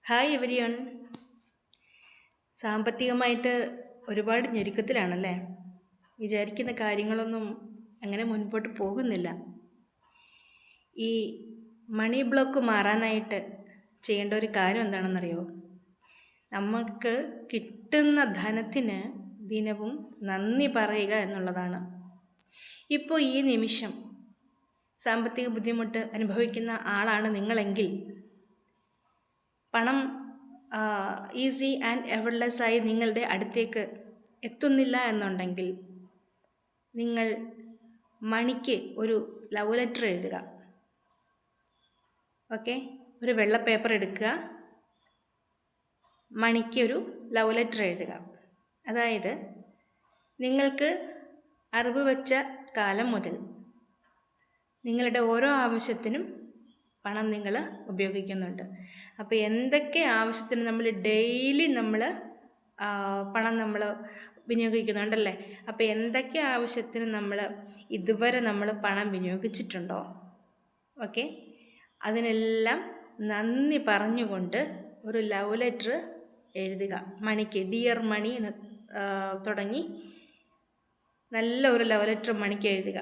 Hi everyone. സാമ്പത്തികമായിട്ട് ഒരുപാട് ഞെരുക്കത്തിലാണല്ലേ? വിചാരിക്കുന്ന കാര്യങ്ങളൊന്നും അങ്ങനെ മുൻപോട്ട് പോകുന്നില്ല. ഈ മണി ബ്ലോക്ക് മാറാനായിട്ട് ചെയ്യേണ്ട ഒരു കാര്യം എന്താണെന്നറിയോ? നമുക്ക് കിട്ടുന്ന ധനത്തിന് ദിനവും നന്ദി പറയുക എന്നുള്ളതാണ്. ഇപ്പോൾ ഈ നിമിഷം സാമ്പത്തിക ബുദ്ധിമുട്ട് അനുഭവിക്കുന്ന ആളാണ് നിങ്ങളെങ്കിൽ, പണം ഈസി ആൻഡ് എവർലെസ് ആയി നിങ്ങളുടെ അടുത്തേക്ക് എത്തുന്നില്ല എന്നുണ്ടെങ്കിൽ, നിങ്ങൾ മണിക്ക് ഒരു ലവ് ലെറ്റർ എഴുതുക. ഓക്കെ, ഒരു വെള്ള പേപ്പർ എടുക്കുക, മണിക്ക് ഒരു ലവ് ലെറ്റർ എഴുതുക. അതായത് നിങ്ങൾക്ക് അറിവ് വെച്ച കാലം മുതൽ നിങ്ങളുടെ ഓരോ ആവശ്യത്തിനും പണം നിങ്ങൾ ഉപയോഗിക്കുന്നുണ്ട്. അപ്പോൾ എന്തൊക്കെ ആവശ്യത്തിന് നമ്മൾ ഡെയിലി പണം നമ്മൾ വിനിയോഗിക്കുന്നുണ്ടല്ലേ? അപ്പോൾ എന്തൊക്കെ ആവശ്യത്തിന് ഇതുവരെ നമ്മൾ പണം വിനിയോഗിച്ചിട്ടുണ്ടോ, ഓക്കെ, അതിനെല്ലാം നന്ദി പറഞ്ഞുകൊണ്ട് ഒരു ലവ് ലെറ്റർ എഴുതുക. മണിക്ക് ഡിയർ മണി എന്ന് തുടങ്ങി നല്ല ഒരു ലവ് ലെറ്റർ മണിക്ക് എഴുതുക.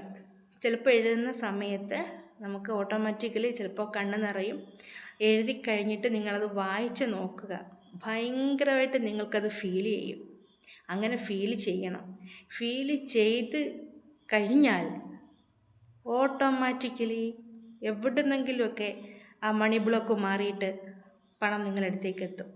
ചിലപ്പോൾ എഴുതുന്ന സമയത്ത് നമുക്ക് ഓട്ടോമാറ്റിക്കലി ചിലപ്പോൾ കണ്ണ് നിറയും. എഴുതി കഴിഞ്ഞിട്ട് നിങ്ങളത് വായിച്ച് നോക്കുക. ഭയങ്കരമായിട്ട് നിങ്ങൾക്കത് ഫീൽ ചെയ്യും. അങ്ങനെ ഫീൽ ചെയ്യണം. ഫീൽ ചെയ്ത് കഴിഞ്ഞാൽ ഓട്ടോമാറ്റിക്കലി എവിടുന്നെങ്കിലുമൊക്കെ ആ മണി ബ്ലോക്ക് മാറിയിട്ട് പണം നിങ്ങളടുത്തേക്ക് എത്തും.